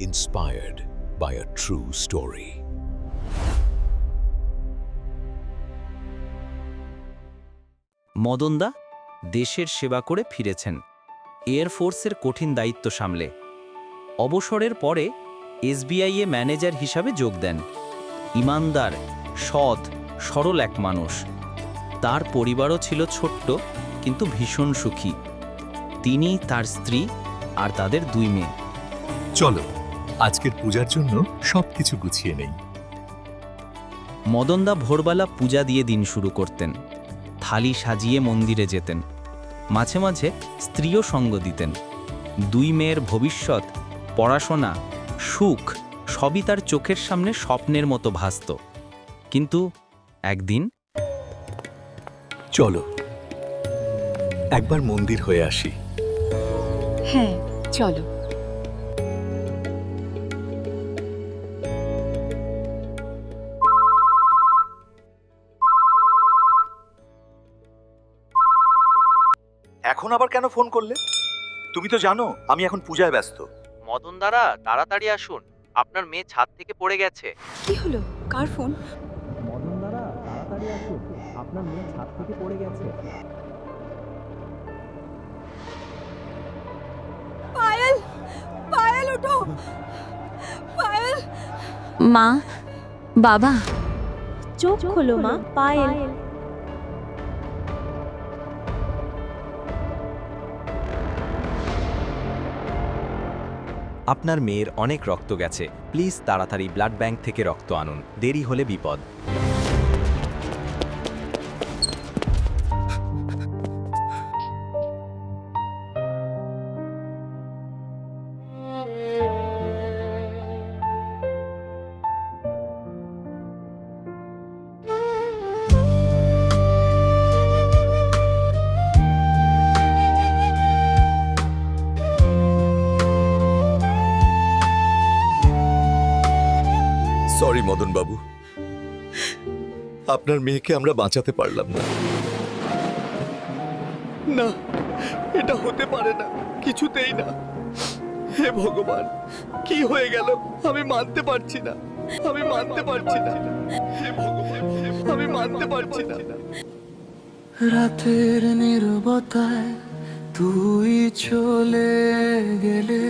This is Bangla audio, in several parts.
inspired by a true story. মদনদা দেশের সেবা করে ফিরেছেন এয়ারফোর্সের কঠিন দায়িত্ব সামলে। অবসরের পরে এসবিআইয়ে ম্যানেজার হিসাবে যোগ দেন। ইমানদার, সৎ, সরল এক মানুষ। তার পরিবারও ছিল ছোট্ট কিন্তু ভীষণ সুখী। তিনি, তার স্ত্রী আর তাদের 2 মেয়ে। চলো আজকের পূজার জন্য সবকিছু গুছিয়ে নেই। মদনদা ভোরবেলা পূজা দিয়ে দিন শুরু করতেন। থালি সাজিয়ে মন্দিরে যেতেন। মাঝে মাঝে স্ত্রীও সঙ্গ দিতেন। 2 মেয়ের ভবিষ্যৎ, পড়াশোনা, সুখ সবই তার চোখের সামনে স্বপ্নের মতো ভাসত। কিন্তু একদিন চলো একবার মন্দির হয়ে আসি। হ্যাঁ চলো। এখন আবার কেন ফোন করলে? তুমি তো জানো আমি এখন পূজায় ব্যস্ত। মদনদারা তাড়াতাড়ি আসুন, আপনার মেয়ে ছাদ থেকে পড়ে গেছে। কি হলো? কার ফোন? মদনদারা তাড়াতাড়ি আসুন, আপনার মেয়ে ছাদ থেকে পড়ে গেছে। পায়েল, পায়েল ওঠো। পায়েল। মা, বাবা, চোখ খোলো মা। পায়েল। আপনার মেয়ের অনেক রক্ত গেছে, প্লিজ তাড়াতাড়ি ব্লাড ব্যাংক থেকে রক্ত আনুন, দেরি হলে বিপদ। সরি মদন বাবু, আপনার মেয়েকে আমরা বাঁচাতে পারলাম না। না, এটা হতে পারে না, কিছুতেই না। হে ভগবান, কি হয়ে গেল আমি মানতে পারছি না, আমি মানতে পারছি না। হে ভগবান, আমি মানতে পারছি না। রাতের নীরবতায় তুই চলে গেলে,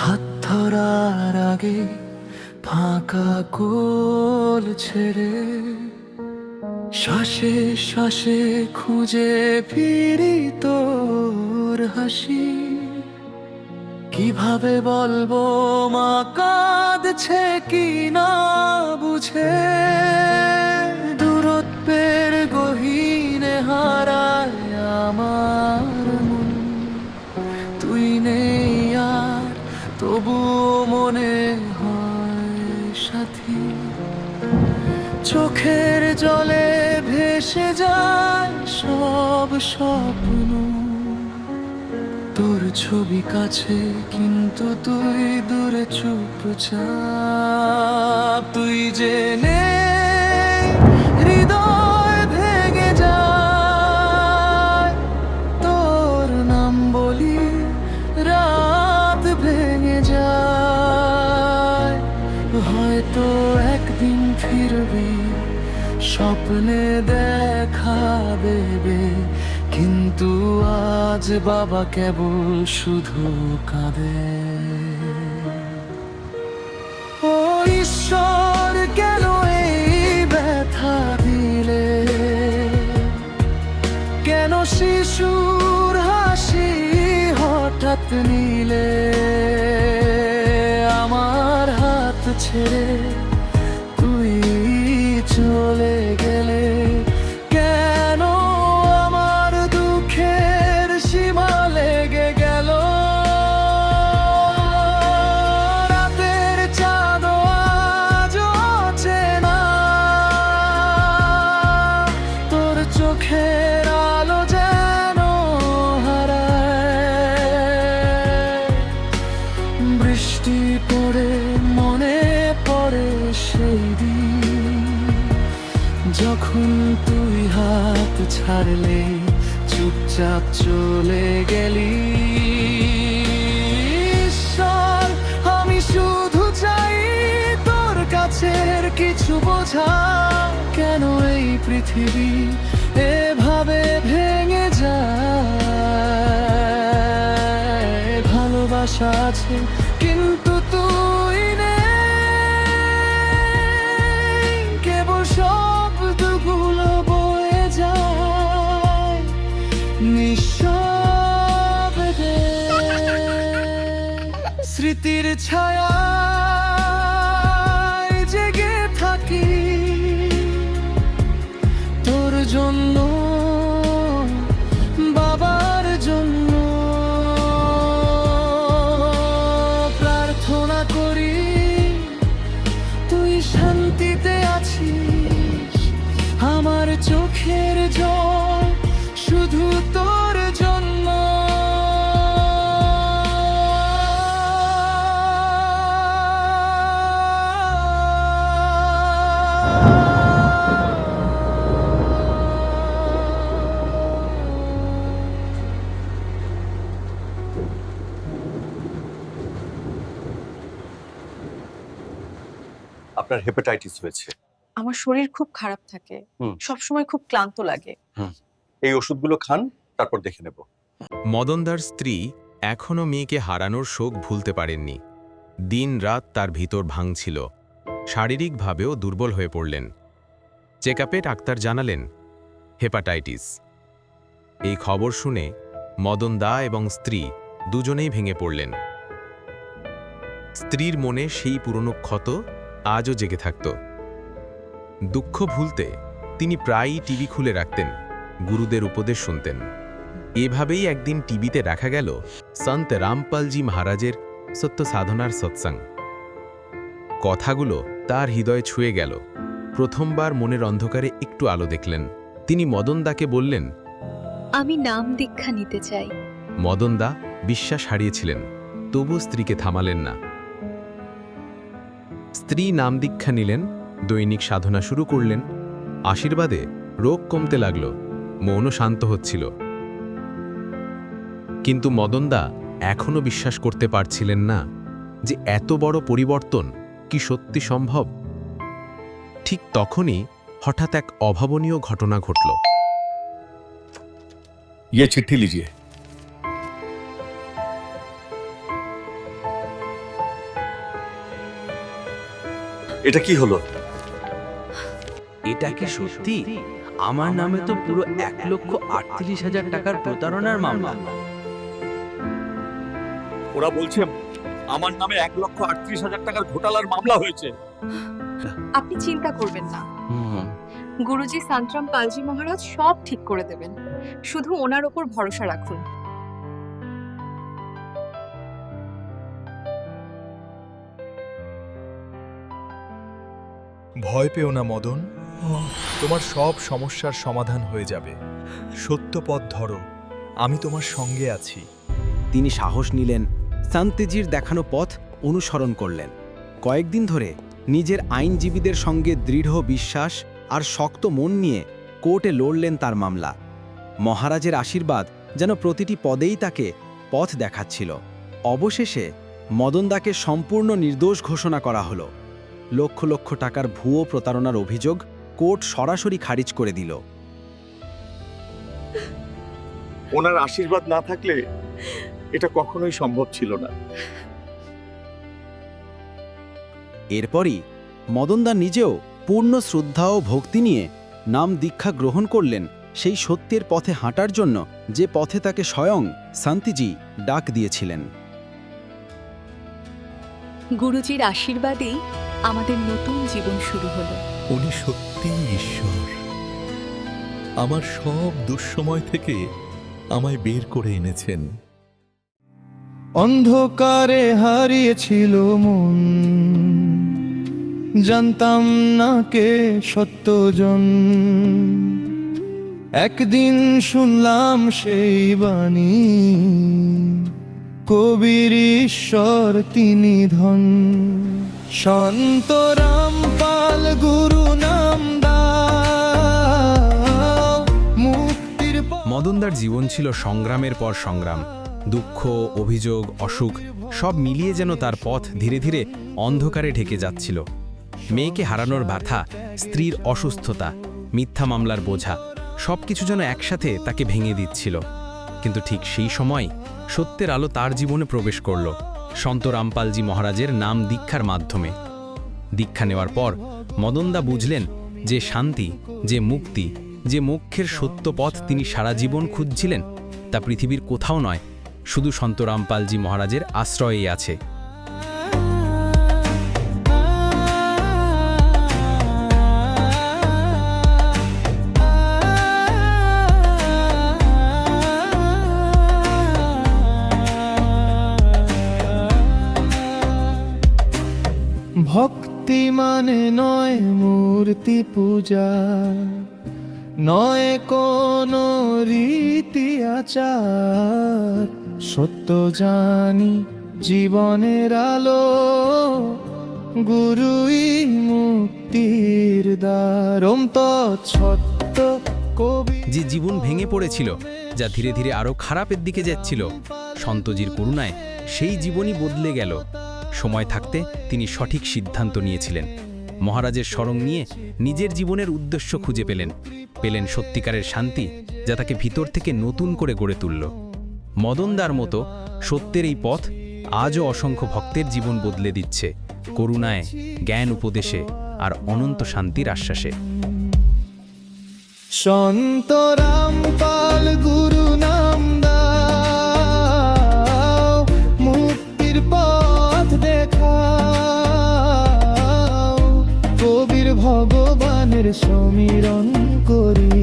হাত ধরার আগে ফাঁকা কোল ছেড়ে, শ্বাসে শ্বাসে খুঁজে ফিরি তোর হাসি। কিভাবে বলবো মা কাঁদছে কি না বুঝে, দূরত্বের গহীনে হারায় আমার মন। তুই নেই আর তবুও মনে হয় সাথী। চোখের জলে ভেসে যায় সব স্বপ্ন, তোর ছবি কাছে কিন্তু তুই দূরে চুপচাপ। তুই জেনে হৃদয় ভেঙে যায়, তোর নাম বলি রাত ভেঙে যায়। হয়তো একদিন ফিরবি, স্বপ্নে দেখা দেবে, কিন্তু আজ বাবা কেবল শুধু কাঁদে। ও ঈশ্বর, কেন এই ব্যথা দিলে? কেন শিশুর হাসি হঠাৎ নিলে? আমার হাত ছেড়ে তুই চলে গেলে, কেন আমার দুঃখের সীমা লেগে গেল? রাতের চাঁদ আজ চেনা, তোর চোখের আলো যেন হারায়। বৃষ্টি পড়ে মনে পড়ে সেই দিন, যখন তুই হাত ছাড়লে চুপচাপ চলে গেলি। ঈশ্বর, বোঝা কেন এই পৃথিবী এভাবে ভেঙে যায়। ভালোবাসা আছে কিন্তু তুই নেই, কেবল শব্দগুলো বয়ে যায় নিঃশব্দে। স্মৃতির ছায়া জেগে থাকি তোর জন্য, বাবার জন্য। প্রার্থনা করি তুই শান্তিতে আছিস, আমার চোখের জল শুধু তোর জন্য। আপনার হেপাটাইটিস হয়েছে। আমার শরীর খুব খারাপ থাকে, সবসময় খুব ক্লান্ত লাগে। এই ওষুধগুলো খান, তারপর দেখে নেব। মদনদার স্ত্রী এখনও মেয়েকে হারানোর শোক ভুলতে পারেননি। দিন রাত তার ভিতর ভাঙছিল, শারীরিকভাবেও দুর্বল হয়ে পড়লেন। চেকআপে ডাক্তার জানালেন হেপাটাইটিস। এই খবর শুনে মদনদা এবং স্ত্রী দুজনেই ভেঙে পড়লেন। স্ত্রীর মনে সেই পুরনো ক্ষত আজও জেগে থাকত। দুঃখ ভুলতে তিনি প্রায়ই টিভি খুলে রাখতেন, গুরুদের উপদেশ শুনতেন। এভাবেই একদিন টিভিতে দেখা গেল সন্ত রামপালজি মহারাজের সত্য সাধনার সৎসঙ্গ। কথাগুলো তার হৃদয় ছুঁয়ে গেল। প্রথমবার মনের অন্ধকারে একটু আলো দেখলেন। তিনি মদনদাকে বললেন, আমি নাম দীক্ষা নিতে চাই। মদনদা বিশ্বাস হারিয়েছিলেন, তবু স্ত্রীকে থামালেন না। স্ত্রী নাম দীক্ষা নিলেন, দৈনিক সাধনা শুরু করলেন। আশীর্বাদে রোগ কমতে লাগল, মনও শান্ত হচ্ছিল। কিন্তু মদনদা এখনও বিশ্বাস করতে পারছিলেন না যে এত বড় পরিবর্তন কি সত্যি সম্ভব। ঠিক তখনই হঠাৎ এক অভাবনীয় ঘটনা ঘটল। ये चिट्ठी लीजिए। এটা কি হলো? এটা কি সত্যি? আমার নামে তো পুরো 1,38,000 টাকার প্রতারণার মামলা। ওরা বলছে আমার নামে 1,38,000 টাকার ঘোটালার মামলা হয়েছে। আপনি চিন্তা করবেন না, গুরুজি সান্ত্রাম পালজি মহারাজ সব ঠিক করে দেবেন। শুধু ওনার ওপর ভরসা রাখুন। ভয় পেও না মদন, তোমার সব সমস্যার সমাধান হয়ে যাবে। সত্য পথ ধরো, আমি তোমার সঙ্গে আছি। তিনি সাহস নিলেন, শান্তিজির দেখানো পথ অনুসরণ করলেন। কয়েকদিন ধরে নিজের আইনজীবীদের সঙ্গে দৃঢ় বিশ্বাস আর শক্ত মন নিয়ে কোর্টে লড়লেন তার মামলা। মহারাজের আশীর্বাদ যেন প্রতিটি পদেই তাকে পথ দেখাচ্ছিল। অবশেষে মদনদাকে সম্পূর্ণ নির্দোষ ঘোষণা করা হলো। লক্ষ লক্ষ টাকার ভুয়ো প্রতারণার অভিযোগ কোর্ট সরাসরি খারিজ করে দিল। ওনার আশীর্বাদ না থাকলে এটা কখনোই সম্ভব ছিল না। এরপরই মদনদা নিজেও পূর্ণ শ্রদ্ধা ও ভক্তি নিয়ে নাম দীক্ষা গ্রহণ করলেন সেই সত্যের পথে হাঁটার জন্য, যে পথে তাকে স্বয়ং শান্তিজি ডাক দিয়েছিলেন। গুরুজির আশীর্বাদেই আমাদের নতুন জীবন শুরু হলো। উনি সত্যিই ঈশ্বর। আমার সব দুঃসময় থেকে আমায় বের করে এনেছেন। অন্ধকারে হারিয়েছিল মন, জানতাম না কে সত্যজন। একদিন শুনলাম সেই বাণী, কবির ঈশ্বর তিনি ধন। সন্ত রামপাল গুরু নাম দাও, মুক্তির মদনদার জীবন ছিল সংগ্রামের পর সংগ্রাম। দুঃখ, অভিযোগ, অসুখ সব মিলিয়ে যেন তার পথ ধীরে ধীরে অন্ধকারে ঢেকে যাচ্ছিল। মেয়েকে হারানোর ব্যথা, স্ত্রীর অসুস্থতা, মিথ্যা মামলার বোঝা সবকিছু যেন একসাথে তাকে ভেঙে দিচ্ছিল। কিন্তু ঠিক সেই সময় সত্যের আলো তার জীবনে প্রবেশ করল সন্ত রামপালজি মহারাজের নাম দীক্ষার মাধ্যমে। দীক্ষা নেওয়ার পর মদনদা বুঝলেন যে শান্তি, যে মুক্তি, যে মোক্ষের সত্য পথ তিনি সারা জীবন খুঁজছিলেন তা পৃথিবীর কোথাও নয়, শুধু সন্ত রামপালজি মহারাজের আশ্রয়েই আছে। ভক্তি মানে নয় মূর্তি পূজা, নয় কোনো রীতি আচার। সত্য জানি জীবনের আলো, গুরুই মুক্তির দ্বার। ওম তৎসত্য কবি। যে জীবন ভেঙে পড়েছিল, যা ধীরে ধীরে আরও খারাপের দিকে যাচ্ছিল, সন্তজির করুণায় সেই জীবনই বদলে গেল। সময় থাকতে তিনি সঠিক সিদ্ধান্ত নিয়েছিলেন। মহারাজের স্মরণ নিয়ে নিজের জীবনের উদ্দেশ্য খুঁজে পেলেন সত্যিকারের শান্তি, যা তাকে ভিতর থেকে নতুন করে গড়ে তুলল। মদনদার মতো সত্যের এই পথ আজও অসংখ্য ভক্তের জীবন বদলে দিচ্ছে, করুণায়, জ্ঞান উপদেশে আর অনন্ত শান্তির আশ্বাসে। সন্ত রামপাল গুরু নাম দাও, মুক্তির পথ দেখাও। কবির ভগবানের সমীরণ করি,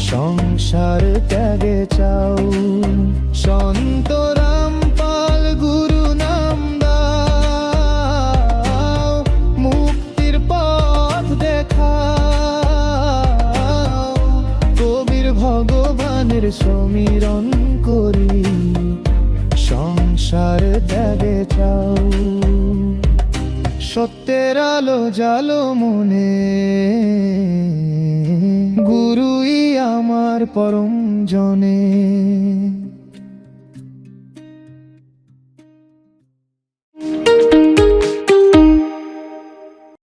সংসার ত্যাগে চাও। সন্ত রামপাল গুরু নাম দাও, মুক্তির পথ দেখাও। কবির ভগবানের সমীরণ করি, সংসার ত্যাগে চাও। সত্যের আলো জালো মনে, গুরুই আমার পরম জনে।